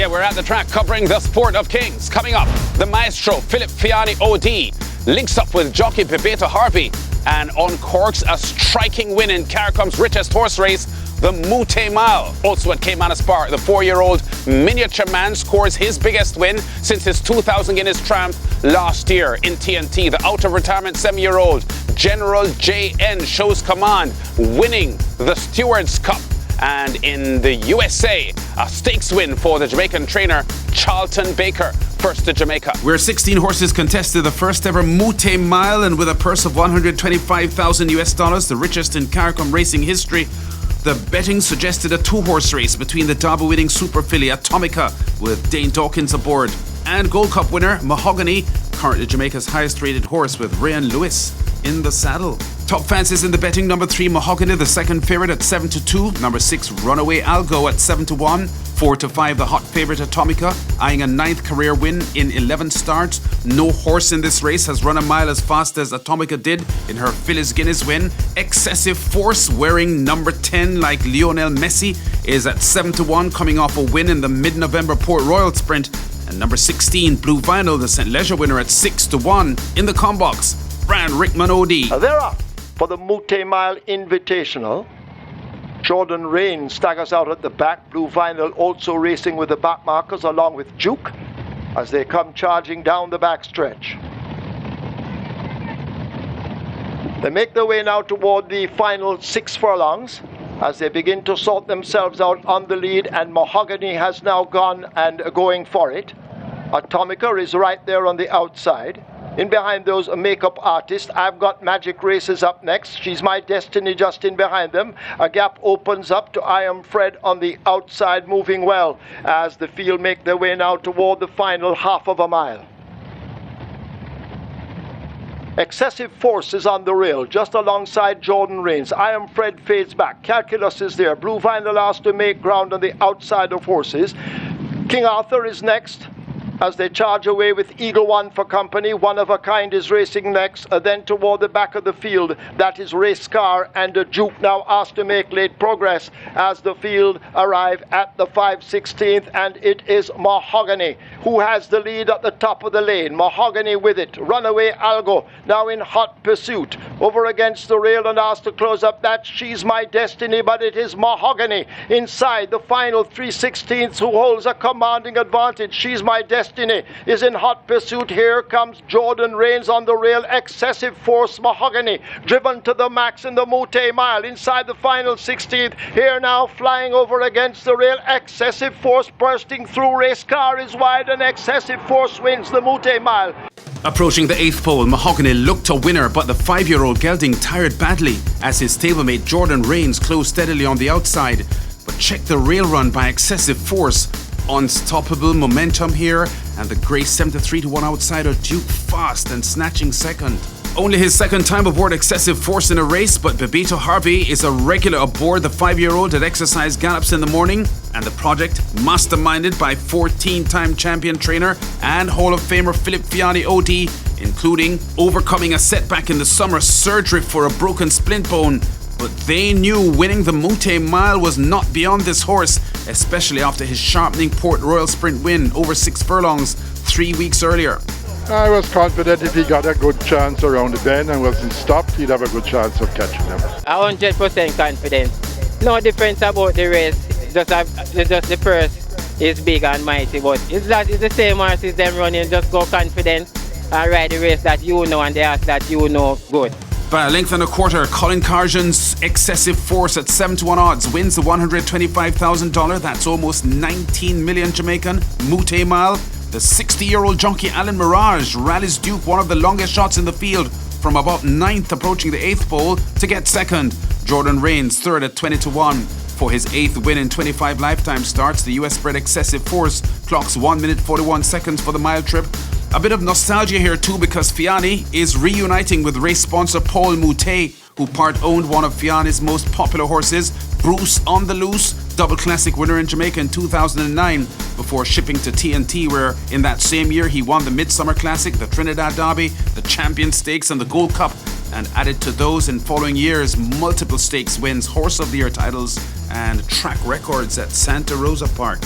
Yeah, we're at the track covering the Sport of Kings. Coming up, the maestro Philip Feanny OD links up with jockey Bebeto Harvey and uncorks a striking win in CARICOM's richest horse race, the Moute Mile. Also at Caymanas Park, the 4-year-old miniature man scores his biggest win since his 2000 Guineas triumph last year in TNT. The out-of-retirement 7-year-old General JN shows command, winning the Stewards Cup. And in the USA, a stakes win for the Jamaican trainer Charlton Baker, first to Jamaica. Where 16 horses contested the first ever Moote Mile, and with a purse of $125,000, the richest in CARICOM racing history, the betting suggested a 2-horse race between the Derby-winning super filly Atomica with Dane Dawkins aboard and Gold Cup winner Mahogany, currently Jamaica's highest rated horse with Ryan Lewis in the saddle. Top fancies in the betting: number 3 Mahogany, the second favourite at 7-2, number 6 Runaway Algo at 7-1, 4-5 the hot favourite Atomica, eyeing a 9th career win in 11 starts. No horse in this race has run a mile as fast as Atomica did in her Phyllis Guinness win. Excessive Force, wearing number 10 like Lionel Messi, is at 7-1, coming off a win in the mid-November Port Royal Sprint. And number 16 Blue Vinyl, the St. Leger winner, at 6-1. In the combox, Brand Rickman OD. They're off for the Moote Mile Invitational. Jordan Rain staggers out at the back. Blue Vinyl also racing with the back markers along with Duke as they come charging down the backstretch. They make their way now toward the final 6 furlongs as they begin to sort themselves out on the lead, and Mahogany has now gone and going for it. Atomica is right there on the outside. In behind those, a makeup artist. I've got Magic Races up next. She's My Destiny just in behind them. A gap opens up to I Am Fred on the outside, moving well as the field make their way now toward the final half of a mile. Excessive Force is on the rail, just alongside Jordan Rains. I Am Fred fades back. Calculus is there. Blue Vinyl has to make ground on the outside of horses. King Arthur is next as they charge away with Eagle One for company. One of a Kind is racing next. Then toward the back of the field, that is Race Car, and Duke now asked to make late progress as the field arrive at the 5/16th, and it is Mahogany who has the lead at the top of the lane. Mahogany with it. Runaway Algo now in hot pursuit over against the rail and asked to close up that She's My Destiny, but it is Mahogany inside the final 3/16 who holds a commanding advantage. She's My Destiny is in hot pursuit. Here comes Jordan Rains on the rail. Excessive Force, Mahogany driven to the max in the Moute Mile inside the final 16th. Here now flying over against the rail. Excessive Force bursting through. Race Car is wide and Excessive Force wins the Moute Mile. Approaching the 8th pole, Mahogany looked a winner, but the 5-year-old gelding tired badly as his stablemate Jordan Rains closed steadily on the outside. But check the rail run by Excessive Force. Unstoppable momentum here, and the grey 7-3-1 outsider Duke fast and snatching second. Only his second time aboard Excessive Force in a race, but Bebeto Harvey is a regular aboard the 5-year-old at exercise gallops in the morning, and the project masterminded by 14-time champion trainer and Hall of Famer Philip Feanny OD, including overcoming a setback in the summer surgery for a broken splint bone. But they knew winning the Moute Mile was not beyond this horse, especially after his sharpening Port Royal Sprint win over 6 furlongs 3 weeks earlier. I was confident if he got a good chance around the bend and wasn't stopped, he'd have a good chance of catching them. 100% confident. No difference about the race, just the purse is big and mighty, but it's the same horse as them running. Just go confident and ride the race that you know and the horse that you know good. By a length and a quarter, Colin Cargen's Excessive Force at 7-1 odds wins the $125,000. That's almost 19 million Jamaican. Moute Mile, the 60-year-old jockey Alan Mirage rallies Duke, one of the longest shots in the field, from about 9th approaching the 8th pole to get second. Jordan Rains third at 20-1. For his 8th win in 25 lifetime starts, the US bred Excessive Force clocks 1 minute 41 seconds for the mile trip. A bit of nostalgia here too, because Feanny is reuniting with race sponsor Paul Moute, who part-owned one of Feanny's most popular horses, Bruce on the Loose, double classic winner in Jamaica in 2009, before shipping to TNT, where in that same year he won the Midsummer Classic, the Trinidad Derby, the Champion Stakes and the Gold Cup, and added to those in following years multiple stakes wins, Horse of the Year titles and track records at Santa Rosa Park.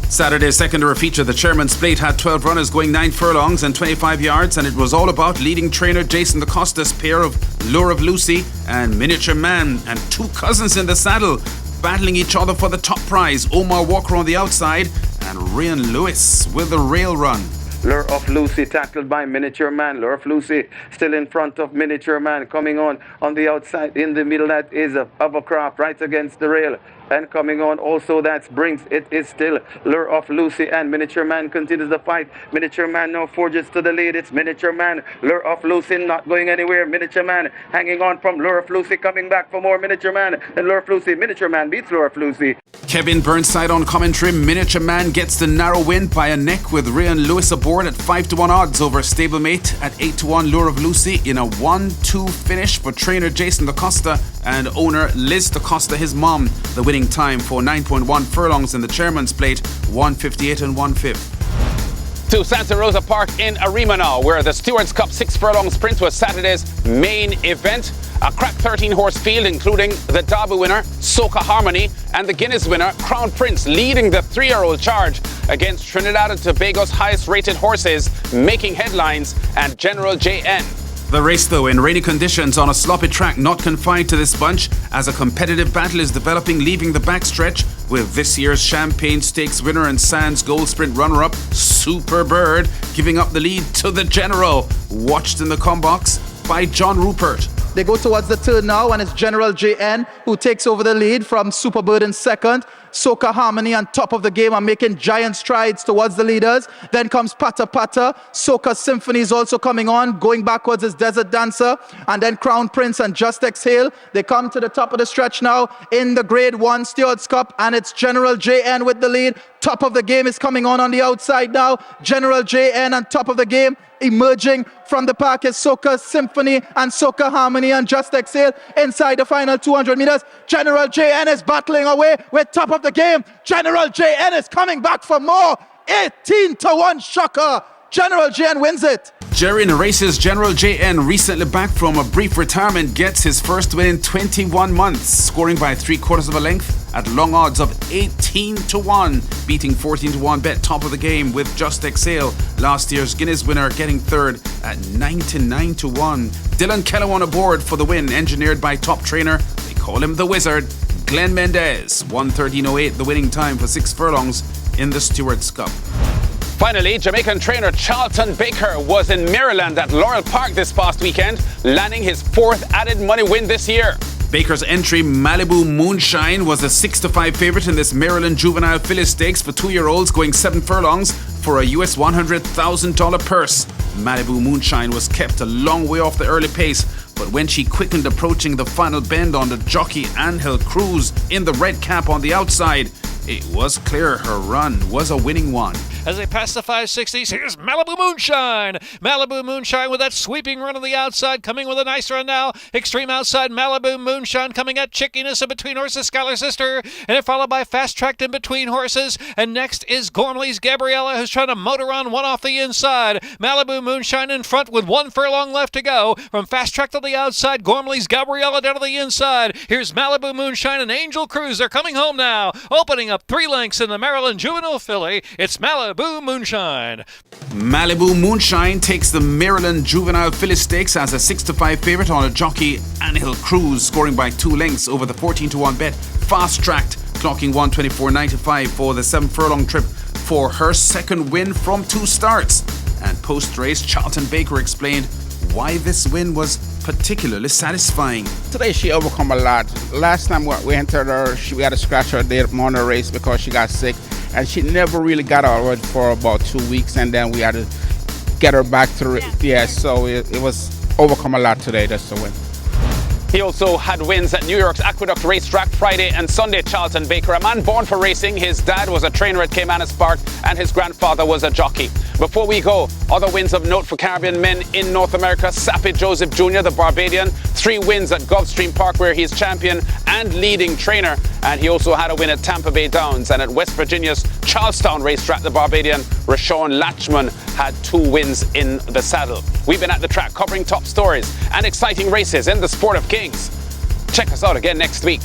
Saturday's secondary feature, the Chairman's Plate, had 12 runners going 9 furlongs and 25 yards, and it was all about leading trainer Jason DaCosta's pair of Lure of Lucy and Miniature Man, and two cousins in the saddle battling each other for the top prize. Omar Walker on the outside and Ryan Lewis with the rail run. Lure of Lucy tackled by Miniature Man. Lure of Lucy still in front of Miniature Man. Coming on the outside in the middle, that is a hovercraft right against the rail. And coming on also, that's Brinks. It is still Lure of Lucy, and Miniature Man continues the fight. Miniature Man now forges to the lead. It's Miniature Man. Lure of Lucy not going anywhere. Miniature Man hanging on from Lure of Lucy, coming back for more. Miniature Man and Lure of Lucy. Miniature Man beats Lure of Lucy. Kevin Burnside on commentary. Miniature Man gets the narrow win by a neck with Ryan Lewis aboard at 5-1 odds over stablemate at 8-1 Lure of Lucy in a 1-2 finish for trainer Jason DaCosta and owner Liz DaCosta, his mom. The winning time for 9.1 furlongs in the Chairman's Plate, 1:58 1/5. To Santa Rosa Park in Arima now, where the Stewards Cup 6 furlong sprint was Saturday's main event. A crack 13-horse field, including the Derby winner, Soca Harmony, and the Guineas winner, Crown Prince, leading the 3-year-old charge against Trinidad and Tobago's highest-rated horses, making headlines, and General JN. The race, though, in rainy conditions on a sloppy track not confined to this bunch, as a competitive battle is developing, leaving the backstretch with this year's Champagne Stakes winner and Sands Gold Sprint runner-up, Super Bird, giving up the lead to the General, watched in the combox by John Rupert. They go towards the turn now, and it's General JN who takes over the lead from Superbird in second. Soca Harmony on top of the game are making giant strides towards the leaders. Then comes Pata Pata. Soca Symphony is also coming on. Going backwards is Desert Dancer. And then Crown Prince and Just Exhale. They come to the top of the stretch now in the Grade 1 Stewards Cup. And it's General JN with the lead. Top of the game is coming on the outside now. General JN on top of the game. Emerging from the pack is Soca Symphony and Soca Harmony and Just Exhale inside the final 200 meters. General JN is battling away with top of the game. General JN is coming back for more. 18-1 shocker. General JN wins it. Jerry in the races, General JN, recently back from a brief retirement, gets his first win in 21 months, scoring by 3/4 of a length at long odds of 18-1, beating 14-1 bet top of the game with Just Exhale. Last year's Guineas winner getting third at 99-1. Dylan Kellowan aboard for the win, engineered by top trainer, they call him the Wizard, Glenn Mendez. 1:13.08, the winning time for 6 furlongs in the Stewards Cup. Finally, Jamaican trainer Charlton Baker was in Maryland at Laurel Park this past weekend, landing his 4th added money win this year. Baker's entry, Malibu Moonshine, was a 6-5 favorite in this Maryland Juvenile Filly Stakes for 2-year-olds, going 7 furlongs for a US $100,000 purse. Malibu Moonshine was kept a long way off the early pace, but when she quickened approaching the final bend on the jockey Angel Cruz in the red cap on the outside, it was clear her run was a winning one. As they pass the 560s, here's Malibu Moonshine. Malibu Moonshine with that sweeping run on the outside, coming with a nice run now. Extreme outside, Malibu Moonshine coming at Chickiness in between horses, Scholar Sister, and it followed by Fast Tracked in between horses. And next is Gormley's Gabriella, who's trying to motor on one off the inside. Malibu Moonshine in front with 1 furlong left to go. From Fast Tracked on the outside, Gormley's Gabriella down to the inside. Here's Malibu Moonshine and Angel Cruz. They're coming home now, opening up 3 lengths in the Maryland Juvenile Filly. It's Malibu Moonshine. Malibu Moonshine takes the Maryland Juvenile Filly Stakes as a 6-5 favorite on a jockey Angel Cruz, scoring by 2 lengths over the 14-1 bet. Fast Tracked, clocking 1:24.95 for the 7 furlong trip for her 2nd win from 2 starts. And post-race, Charlton Baker explained why this win was particularly satisfying. Today she overcome a lot. Last time we entered her, we had to scratch her day on the race because she got sick, and she never really got out of it for about 2 weeks, and then we had to get her back to so it was overcome a lot today just to win. He also had wins at New York's Aqueduct Racetrack Friday and Sunday. Charlton Baker, a man born for racing. His dad was a trainer at Caymanas Park and his grandfather was a jockey. Before we go, other wins of note for Caribbean men in North America. Sappy Joseph Jr., the Barbadian, 3 wins at Gulfstream Park where he's champion and leading trainer. And he also had a win at Tampa Bay Downs. And at West Virginia's Charlestown Racetrack, the Barbadian Rashawn Latchman had 2 wins in the saddle. We've been at the track covering top stories and exciting races in the sport of kings. Check us out again next week.